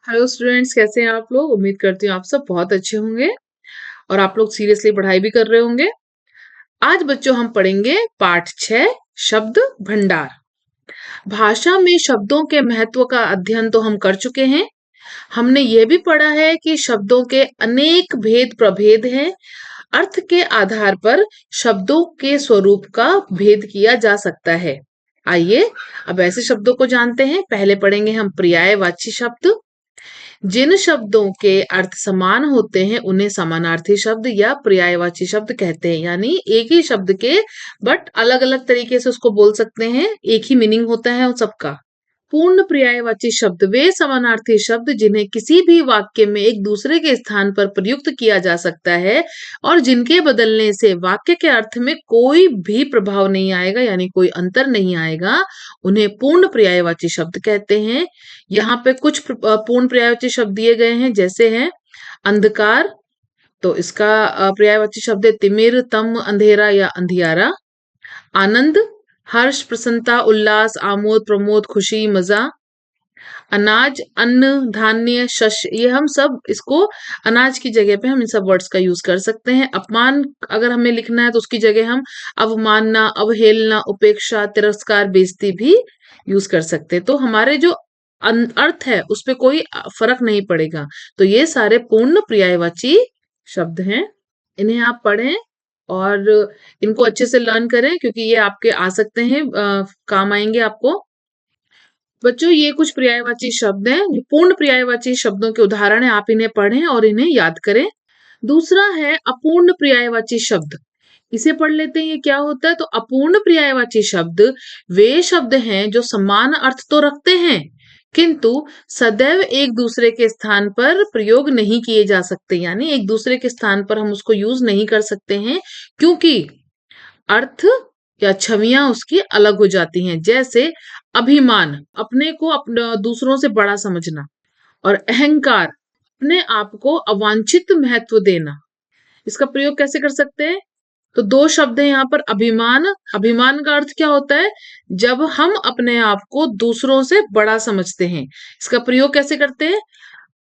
Hello students, कैसे हैं आप लोग। उम्मीद करती हूँ आप सब बहुत अच्छे होंगे और आप लोग सीरियसली पढ़ाई भी कर रहे होंगे। आज बच्चों हम पढ़ेंगे पाठ 6 शब्द भंडार। भाषा में शब्दों के महत्व का अध्ययन तो हम कर चुके हैं। हमने ये भी पढ़ा है कि शब्दों के अनेक भेद प्रभेद हैं। अर्थ के आधार पर शब्दों के स्वरूप का भेद किया जा सकता है। आइए अब ऐसे शब्दों को जानते हैं। पहले पढ़ेंगे हम पर्यायवाची शब्द। जिन शब्दों के अर्थ समान होते हैं उन्हें समानार्थी शब्द या पर्यायवाची शब्द कहते हैं। यानी एक ही शब्द के बट अलग अलग तरीके से उसको बोल सकते हैं, एक ही मीनिंग होता है उन सबका। पूर्ण पर्यायवाची शब्द वे समानार्थी शब्द जिन्हें किसी भी वाक्य में एक दूसरे के स्थान पर प्रयुक्त किया जा सकता है और जिनके बदलने से वाक्य के अर्थ में कोई भी प्रभाव नहीं आएगा, यानी कोई अंतर नहीं आएगा, उन्हें पूर्ण पर्यायवाची शब्द कहते हैं। यहाँ पे कुछ पूर्ण पर्यायवाची शब्द दिए गए हैं, जैसे हैं अंधकार, तो इसका पर्यायवाची शब्द है तिमिर, तम, अंधेरा या अंधियारा। आनंद, हर्ष, प्रसन्नता, उल्लास, आमोद, प्रमोद, खुशी, मजा। अनाज, अन्न, धान्य, शस्य, ये हम सब इसको अनाज की जगह पे हम इन सब वर्ड्स का यूज कर सकते हैं। अपमान अगर हमें लिखना है तो उसकी जगह हम अवमानना, अवहेलना, उपेक्षा, तिरस्कार, बेइज्जती भी यूज कर सकते हैं। तो हमारे जो अर्थ है उस पे कोई फर्क नहीं पड़ेगा। तो ये सारे पूर्ण पर्यायवाची शब्द हैं। इन्हें आप पढ़ें और इनको अच्छे से लर्न करें, क्योंकि ये आपके आ सकते हैं, काम आएंगे आपको। बच्चों, ये कुछ पर्यायवाची शब्द हैं, जो पूर्ण पर्यायवाची शब्दों के उदाहरण हैं। आप इन्हें पढ़ें और इन्हें याद करें। दूसरा है अपूर्ण पर्यायवाची शब्द। इसे पढ़ लेते हैं, ये क्या होता है। तो अपूर्ण पर्यायवाची शब्द वे शब्द हैं जो समान अर्थ तो रखते हैं किंतु सदैव एक दूसरे के स्थान पर प्रयोग नहीं किए जा सकते। यानी एक दूसरे के स्थान पर हम उसको यूज नहीं कर सकते हैं, क्योंकि अर्थ या छवियां उसकी अलग हो जाती हैं। जैसे अभिमान, अपने को अपने दूसरों से बड़ा समझना, और अहंकार, अपने आप को अवांछित महत्व देना। इसका प्रयोग कैसे कर सकते हैं। तो दो शब्द है यहाँ पर। अभिमान, अभिमान का अर्थ क्या होता है, जब हम अपने आप को दूसरों से बड़ा समझते हैं। इसका प्रयोग कैसे करते हैं।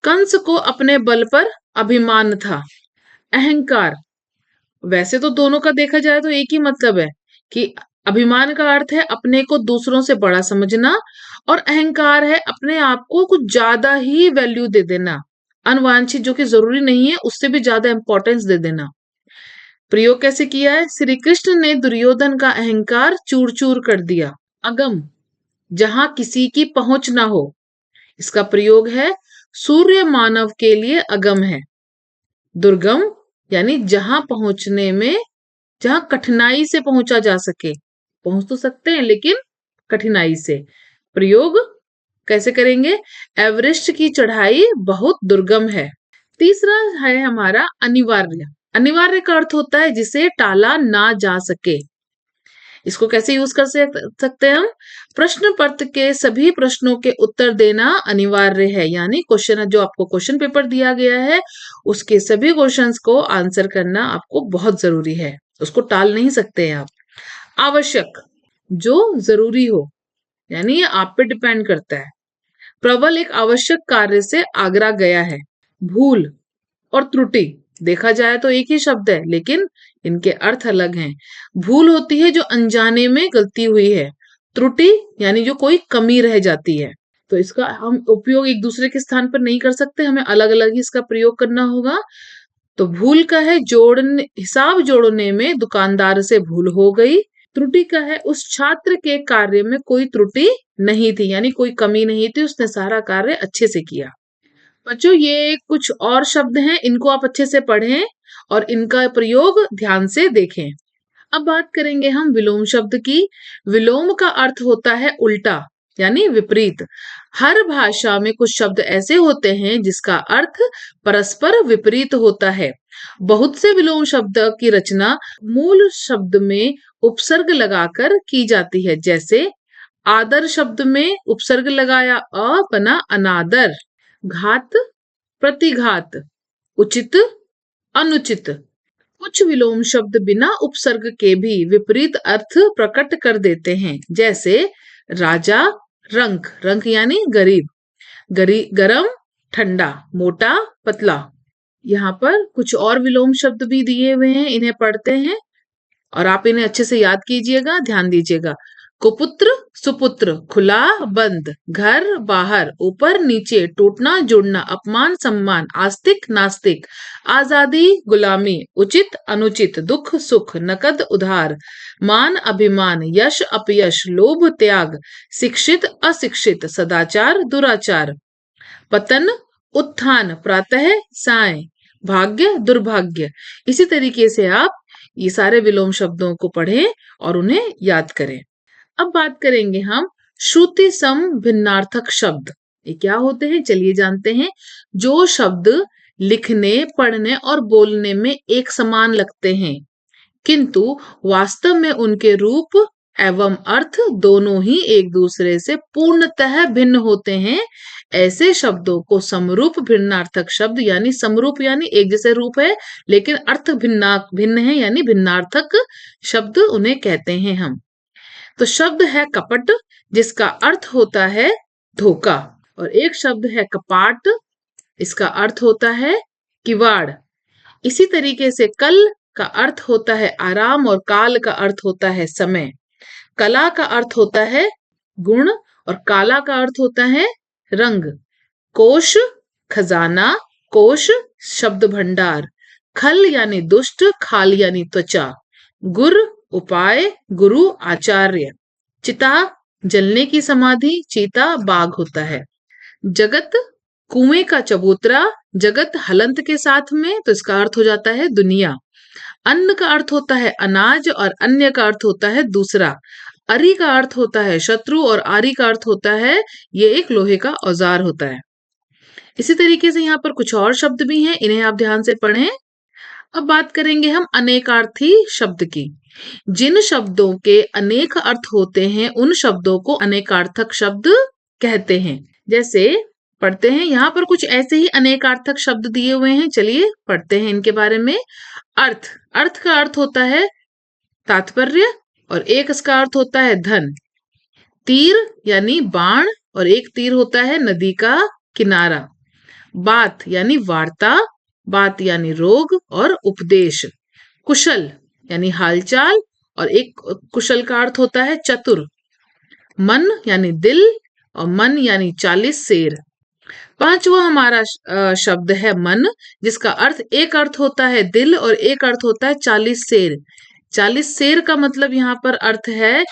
कंस को अपने बल पर अभिमान था। अहंकार, वैसे तो दोनों का देखा जाए तो एक ही मतलब है कि अभिमान का अर्थ है अपने को दूसरों से बड़ा समझना, और अहंकार है अपने आप को कुछ ज्यादा ही वैल्यू दे देना, अनवांछित जो कि जरूरी नहीं है उससे भी ज्यादा इंपॉर्टेंस दे देना। प्रयोग कैसे किया है। श्री कृष्ण ने दुर्योधन का अहंकार चूर चूर कर दिया। अगम, जहां किसी की पहुंच ना हो। इसका प्रयोग है सूर्य मानव के लिए अगम है। दुर्गम, यानी जहां पहुंचने में, जहां कठिनाई से पहुंचा जा सके। पहुंच तो सकते हैं लेकिन कठिनाई से। प्रयोग कैसे करेंगे। एवरेस्ट की चढ़ाई बहुत दुर्गम है। तीसरा है हमारा अनिवार्य। अनिवार्य का अर्थ होता है जिसे टाला ना जा सके। इसको कैसे यूज कर सकते हैं हम। प्रश्न पत्र के सभी प्रश्नों के उत्तर देना अनिवार्य है। यानी क्वेश्चन, जो आपको क्वेश्चन पेपर दिया गया है उसके सभी क्वेश्चंस को आंसर करना आपको बहुत जरूरी है, उसको टाल नहीं सकते हैं आप। आवश्यक, जो जरूरी हो, यानी ये आप पे डिपेंड करता है। प्रबल, एक आवश्यक कार्य से आगरा गया है। भूल और त्रुटि, देखा जाए तो एक ही शब्द है लेकिन इनके अर्थ अलग हैं। भूल होती है जो अनजाने में गलती हुई है। त्रुटि यानी जो कोई कमी रह जाती है। तो इसका हम उपयोग एक दूसरे के स्थान पर नहीं कर सकते, हमें अलग अलग ही इसका प्रयोग करना होगा। तो भूल का है जोड़ने, हिसाब जोड़ने में दुकानदार से भूल हो गई। त्रुटि का है उस छात्र के कार्य में कोई त्रुटि नहीं थी, यानी कोई कमी नहीं थी, उसने सारा कार्य अच्छे से किया। बच्चों, ये कुछ और शब्द हैं, इनको आप अच्छे से पढ़ें और इनका प्रयोग ध्यान से देखें। अब बात करेंगे हम विलोम शब्द की। विलोम का अर्थ होता है उल्टा, यानी विपरीत। हर भाषा में कुछ शब्द ऐसे होते हैं जिसका अर्थ परस्पर विपरीत होता है। बहुत से विलोम शब्द की रचना मूल शब्द में उपसर्ग लगाकर की जाती है। जैसे आदर शब्द में उपसर्ग लगाया, अ बना अनादर। घात, प्रतिघात, उचित, अनुचित। कुछ विलोम शब्द बिना उपसर्ग के भी विपरीत अर्थ प्रकट कर देते हैं। जैसे राजा, रंक, रंक यानी गरीब, गरम, ठंडा, मोटा, पतला। यहाँ पर कुछ और विलोम शब्द भी दिए हुए हैं, इन्हें पढ़ते हैं और आप इन्हें अच्छे से याद कीजिएगा, ध्यान दीजिएगा। कुपुत्र, सुपुत्र, खुला, बंद, घर, बाहर, ऊपर, नीचे, टूटना, जुड़ना, अपमान, सम्मान, आस्तिक, नास्तिक, आजादी, गुलामी, उचित, अनुचित, दुख, सुख, नकद, उधार, मान, अभिमान, यश, अपयश, लोभ, त्याग, शिक्षित, अशिक्षित, सदाचार, दुराचार, पतन, उत्थान, प्रातः, साय, भाग्य, दुर्भाग्य। इसी तरीके से आप ये सारे विलोम शब्दों को पढ़ें और उन्हें याद करें। अब बात करेंगे हम श्रुति सम भिन्नार्थक शब्द। ये क्या होते हैं, चलिए जानते हैं। जो शब्द लिखने, पढ़ने और बोलने में एक समान लगते हैं, किंतु वास्तव में उनके रूप एवं अर्थ दोनों ही एक दूसरे से पूर्णतः भिन्न होते हैं, ऐसे शब्दों को समरूप भिन्नार्थक शब्द, यानी समरूप यानी एक जैसे रूप है लेकिन अर्थ भिन्न है, यानी भिन्नार्थक शब्द उन्हें कहते हैं हम। तो शब्द है कपट, जिसका अर्थ होता है धोखा, और एक शब्द है कपाट, इसका अर्थ होता है किवाड़। इसी तरीके से कल का अर्थ होता है आराम और काल का अर्थ होता है समय। कला का अर्थ होता है गुण और काला का अर्थ होता है रंग। कोश खजाना, कोश शब्द भंडार। खल यानी दुष्ट, खाल यानी त्वचा। गुर उपाय, गुरु आचार्य। चिता जलने की समाधि, चीता बाघ होता है। जगत कुएं का चबूतरा, जगत हलंत के साथ में, तो इसका अर्थ हो जाता है दुनिया। अन्न का अर्थ होता है अनाज और अन्य का अर्थ होता है दूसरा। अरि का अर्थ होता है शत्रु और आरी का अर्थ होता है ये एक लोहे का औजार होता है। इसी तरीके से यहाँ पर कुछ और शब्द भी हैं, इन्हें आप ध्यान से पढ़ें। अब बात करेंगे हम अनेकार्थी शब्द की। जिन शब्दों के अनेक अर्थ होते हैं उन शब्दों को अनेकार्थक शब्द कहते हैं। जैसे पढ़ते हैं, यहाँ पर कुछ ऐसे ही अनेकार्थक शब्द दिए हुए हैं, चलिए पढ़ते हैं इनके बारे में। अर्थ, अर्थ का अर्थ होता है तात्पर्य और एक इसका अर्थ होता है धन। तीर यानी बाण और एक तीर होता है नदी का किनारा। बात यानी वार्ता, बात यानी रोग और उपदेश। कुशल यानी हालचाल और एक कुशल का अर्थ होता है चतुर। मन यानी दिल और मन यानी 40 शेर। पांचवा हमारा शब्द है मन, जिसका अर्थ एक अर्थ होता है दिल और एक अर्थ होता है 40 शेर। 40 शेर का मतलब यहाँ पर अर्थ है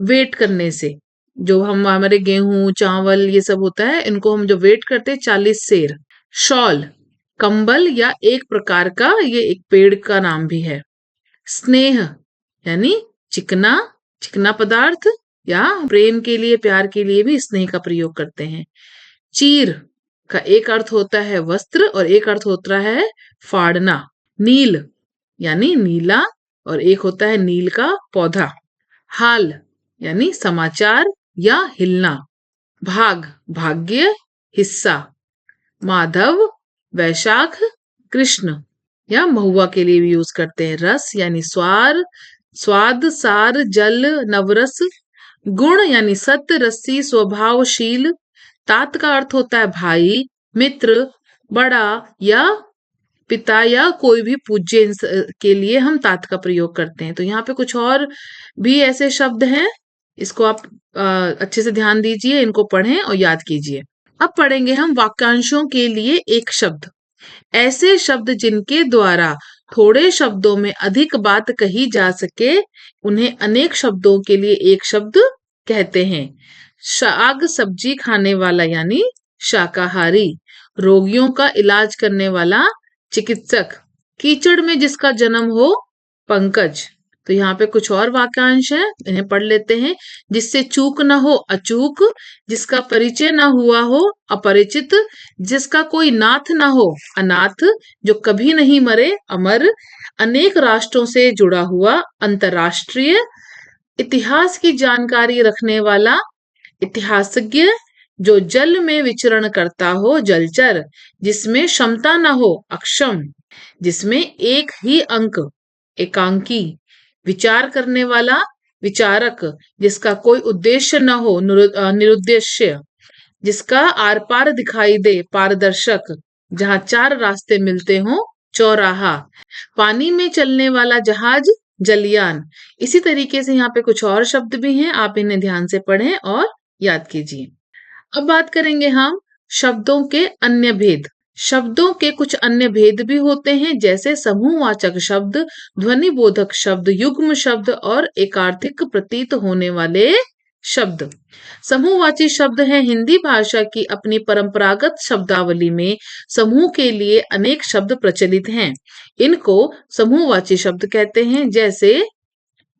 वेट करने से। जो हम हमारे गेहूं चावल ये सब होता है, इनको हम जो वेट करते हैं 40 शेर। शॉल कंबल या एक प्रकार का, ये एक पेड़ का नाम भी है। स्नेह यानी चिकना, चिकना पदार्थ, या प्रेम के लिए प्यार के लिए भी स्नेह का प्रयोग करते हैं। चीर का एक अर्थ होता है वस्त्र और एक अर्थ होता है फाड़ना। नील यानी नीला और एक होता है नील का पौधा। हाल यानी समाचार या हिलना। भाग भाग्य, हिस्सा। माधव वैशाख, कृष्ण या महुआ के लिए भी यूज करते हैं। रस यानी स्वाद, सार, जल, नवरस। गुण यानी सत्य, रस्सी, स्वभावशील। तात का अर्थ होता है भाई, मित्र, बड़ा या पिता या कोई भी पूज्य के लिए हम तात का प्रयोग करते हैं। तो यहाँ पे कुछ और भी ऐसे शब्द हैं, इसको आप अच्छे से ध्यान दीजिए, इनको पढ़ें और याद कीजिए। अब पढ़ेंगे हम वाक्यांशों के लिए एक शब्द। ऐसे शब्द जिनके द्वारा थोड़े शब्दों में अधिक बात कही जा सके उन्हें अनेक शब्दों के लिए एक शब्द कहते हैं। शाक सब्जी खाने वाला यानी शाकाहारी। रोगियों का इलाज करने वाला चिकित्सक। कीचड़ में जिसका जन्म हो पंकज। तो यहाँ पे कुछ और वाक्यांश है, इन्हें पढ़ लेते हैं। जिससे चूक न हो अचूक, जिसका परिचय न हुआ हो अपरिचित, जिसका कोई नाथ न हो अनाथ, जो कभी नहीं मरे अमर, अनेक राष्ट्रों से जुड़ा हुआ अंतरराष्ट्रीय, इतिहास की जानकारी रखने वाला इतिहासज्ञ, जो जल में विचरण करता हो जलचर, जिसमें क्षमता न हो अक्षम, जिसमें एक ही अंक एकांकी, विचार करने वाला विचारक, जिसका कोई उद्देश्य न हो निरुद्देश्य, जिसका आर पार दिखाई दे पारदर्शक, जहां चार रास्ते मिलते हों चौराहा, पानी में चलने वाला जहाज जलयान। इसी तरीके से यहाँ पे कुछ और शब्द भी हैं, आप इन्हें ध्यान से पढ़ें और याद कीजिए। अब बात करेंगे हम शब्दों के अन्य भेद। शब्दों के कुछ अन्य भेद भी होते हैं, जैसे समूहवाचक शब्द, ध्वनि बोधक शब्द, युग्म शब्द और एकार्थिक प्रतीत होने वाले शब्द। समूहवाची शब्द है हिंदी भाषा की अपनी परंपरागत शब्दावली में समूह के लिए अनेक शब्द प्रचलित हैं। इनको समूहवाची शब्द कहते हैं, जैसे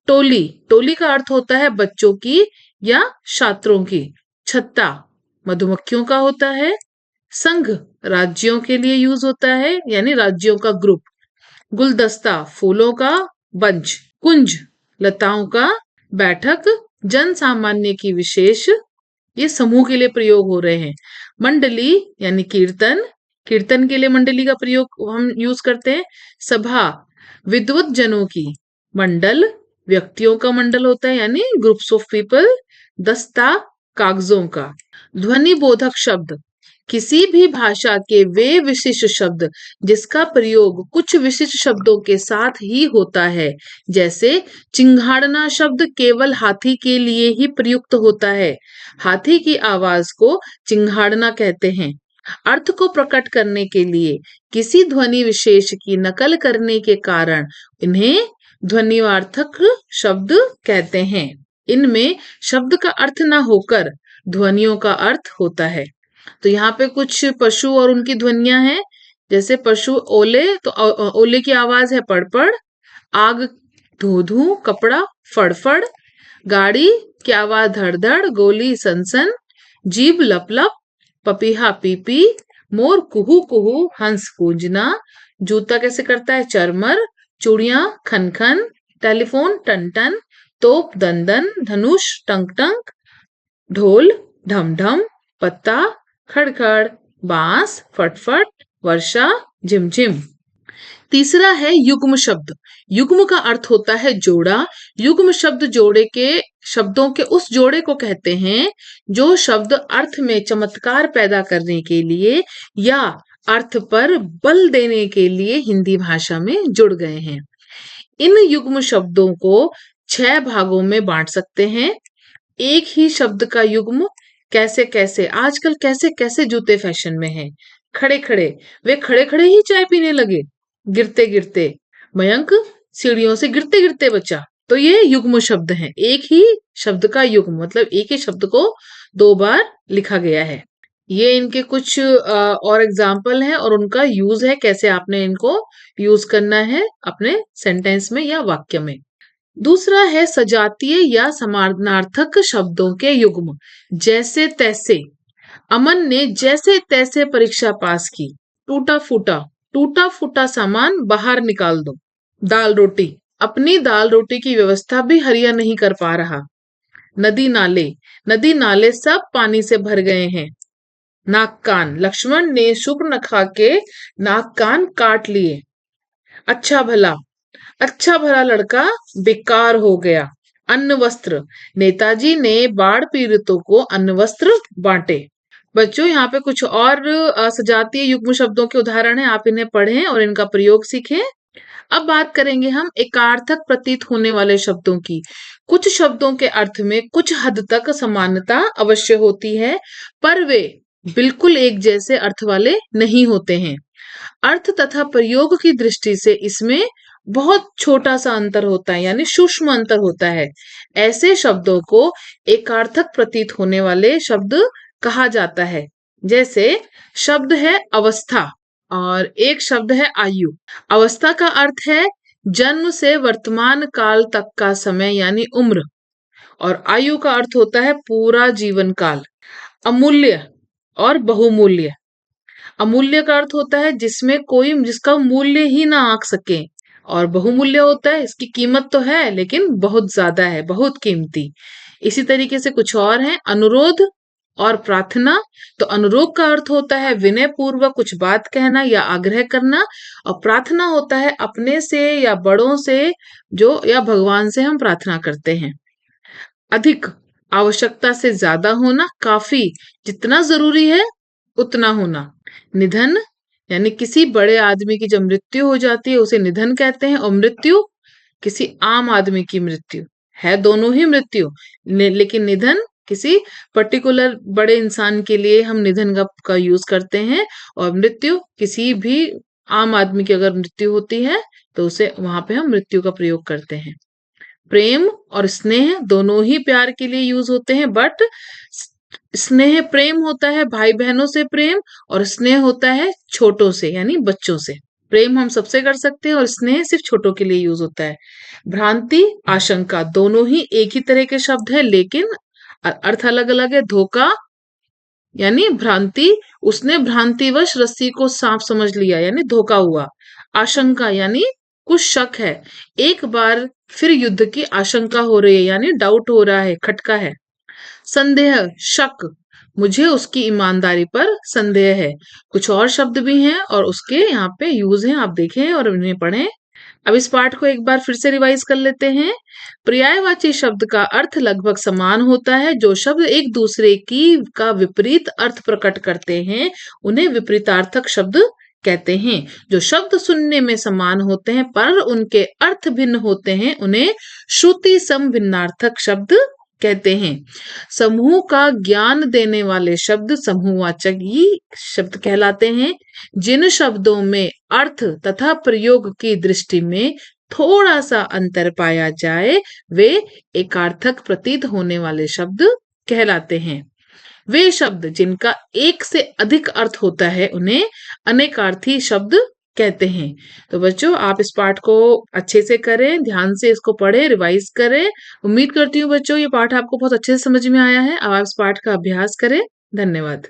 टोली। टोली का अर्थ होता है बच्चों की या छात्रों की। छत्ता मधुमक्खियों का होता है। संघ राज्यों के लिए यूज होता है, यानी राज्यों का ग्रुप। गुलदस्ता फूलों का बंच। कुंज लताओं का। बैठक जन सामान्य की विशेष, ये समूह के लिए प्रयोग हो रहे हैं। मंडली यानी कीर्तन, कीर्तन के लिए मंडली का प्रयोग हम यूज करते हैं। सभा विद्वत जनों की। मंडल व्यक्तियों का मंडल होता है, यानी ग्रुप्स ऑफ पीपल। दस्ता कागजों का। ध्वनि बोधक शब्द किसी भी भाषा के वे विशिष्ट शब्द जिसका प्रयोग कुछ विशिष्ट शब्दों के साथ ही होता है, जैसे चिंघाड़ना शब्द केवल हाथी के लिए ही प्रयुक्त होता है। हाथी की आवाज को चिंघाड़ना कहते हैं। अर्थ को प्रकट करने के लिए किसी ध्वनि विशेष की नकल करने के कारण इन्हें ध्वनिवार्थक शब्द कहते हैं। इनमें शब्द का अर्थ न होकर ध्वनियों का अर्थ होता है। तो यहाँ पे कुछ पशु और उनकी ध्वनियां हैं, जैसे पशु ओले, तो ओले की आवाज है पड़। आग धू धू, कपड़ा फड़। गाड़ी की आवाज धड़। गोली सन। जीभ लप। पपीहा पी। मोर कुहू कुहू, हंस कूंजना। जूता कैसे करता है चरमर। चूड़ियां खन। टेलीफोन टन। तोप दन। धनुष टंक। ढोल ढम। पत्ता खड़। बांस फट। वर्षा झिमझिम। तीसरा है युग्म शब्द। युग्म का अर्थ होता है जोड़ा। युग्म शब्द जोड़े के शब्दों के उस जोड़े को कहते हैं जो शब्द अर्थ में चमत्कार पैदा करने के लिए या अर्थ पर बल देने के लिए हिंदी भाषा में जुड़ गए हैं। इन युग्म शब्दों को 6 भागों में बांट सकते हैं। एक ही शब्द का युग्म कैसे आजकल कैसे जूते फैशन में हैं। खड़े वे खड़े ही चाय पीने लगे। गिरते मयंक सीढ़ियों से गिरते बचा। तो ये युग्म शब्द हैं। एक ही शब्द का युग्म मतलब एक ही शब्द को 2 बार लिखा गया है। ये इनके कुछ और एग्जाम्पल हैं और उनका यूज है, कैसे आपने इनको यूज करना है अपने सेंटेंस में या वाक्य में। दूसरा है सजातीय या समानार्थक शब्दों के युग्म, जैसे तैसे। अमन ने जैसे तैसे परीक्षा पास की। टूटा फूटा सामान बाहर निकाल दो। दाल रोटी, अपनी दाल रोटी की व्यवस्था भी हरिया नहीं कर पा रहा। नदी नाले सब पानी से भर गए हैं। नाक कान, लक्ष्मण ने शूर्पणखा के नाक कान काट लिए। अच्छा भला लड़का बेकार हो गया। अन्न वस्त्र, नेताजी ने बाढ़ पीड़ितों को अन्न वस्त्र बांटे। बच्चों यहाँ पे कुछ और सजातीय युग्म शब्दों के उदाहरण हैं, आप इन्हें पढ़ें और इनका प्रयोग सीखें। अब बात करेंगे हम एकार्थक प्रतीत होने वाले शब्दों की। कुछ शब्दों के अर्थ में कुछ हद तक समानता अवश्य होती है, पर वे बिल्कुल एक जैसे अर्थ वाले नहीं होते हैं। अर्थ तथा प्रयोग की दृष्टि से इसमें बहुत छोटा सा अंतर होता है, यानी सूक्ष्म अंतर होता है। ऐसे शब्दों को एकार्थक प्रतीत होने वाले शब्द कहा जाता है। जैसे शब्द है अवस्था और एक शब्द है आयु। अवस्था का अर्थ है जन्म से वर्तमान काल तक का समय यानी उम्र, और आयु का अर्थ होता है पूरा जीवन काल। अमूल्य और बहुमूल्य। अमूल्य का अर्थ होता है जिसका मूल्य ही ना आंक सके, और बहुमूल्य होता है इसकी कीमत तो है लेकिन बहुत ज्यादा है, बहुत कीमती। इसी तरीके से कुछ और है अनुरोध और प्रार्थना। तो अनुरोध का अर्थ होता है विनय पूर्वक कुछ बात कहना या आग्रह करना, और प्रार्थना होता है अपने से या बड़ों से जो या भगवान से हम प्रार्थना करते हैं। अधिक आवश्यकता से ज्यादा होना, काफी, जितना जरूरी है उतना होना। निधन यानी किसी बड़े आदमी की जब मृत्यु हो जाती है उसे निधन कहते हैं, और मृत्यु किसी आम आदमी की मृत्यु है, दोनों ही मृत्यु। लेकिन निधन किसी पर्टिकुलर बड़े इंसान के लिए हम निधन का यूज करते हैं, और मृत्यु किसी भी आम आदमी की अगर मृत्यु होती है तो उसे वहां पे हम मृत्यु का प्रयोग करते हैं। प्रेम और स्नेह दोनों ही प्यार के लिए यूज होते हैं, बट स्नेह प्रेम होता है भाई बहनों से प्रेम, और स्नेह होता है छोटों से यानी बच्चों से। प्रेम हम सबसे कर सकते हैं और स्नेह सिर्फ छोटों के लिए यूज होता है। भ्रांति, आशंका दोनों ही एक ही तरह के शब्द है, लेकिन अर्थ अलग अलग है। धोखा यानी भ्रांति, उसने भ्रांतिवश रस्सी को सांप समझ लिया यानी धोखा हुआ। आशंका यानी कुछ शक है, एक बार फिर युद्ध की आशंका हो रही है यानी डाउट हो रहा है, खटका है। संदेह, शक, मुझे उसकी ईमानदारी पर संदेह है। कुछ और शब्द भी हैं और उसके यहाँ पे यूज हैं, आप देखें और उन्हें पढ़ें। अब इस पाठ को एक बार फिर से रिवाइज कर लेते हैं। पर्यायवाची शब्द का अर्थ लगभग समान होता है। जो शब्द एक दूसरे की का विपरीत अर्थ प्रकट करते हैं उन्हें विपरीतार्थक शब्द कहते हैं। जो शब्द सुनने में समान होते हैं पर उनके अर्थ भिन्न होते हैं उन्हें श्रुति सम भिन्नार्थक शब्द कहते हैं। समूह का ज्ञान देने वाले शब्द समूहवाचक ही शब्द कहलाते हैं। जिन शब्दों में अर्थ तथा प्रयोग की दृष्टि में थोड़ा सा अंतर पाया जाए वे एकार्थक प्रतीत होने वाले शब्द कहलाते हैं। वे शब्द जिनका एक से अधिक अर्थ होता है उन्हें अनेकार्थी शब्द कहते हैं। तो बच्चों आप इस पाठ को अच्छे से करें, ध्यान से इसको पढ़ें, रिवाइज करें। उम्मीद करती हूँ बच्चों ये पाठ आपको बहुत अच्छे से समझ में आया है। अब आप इस पाठ का अभ्यास करें। धन्यवाद।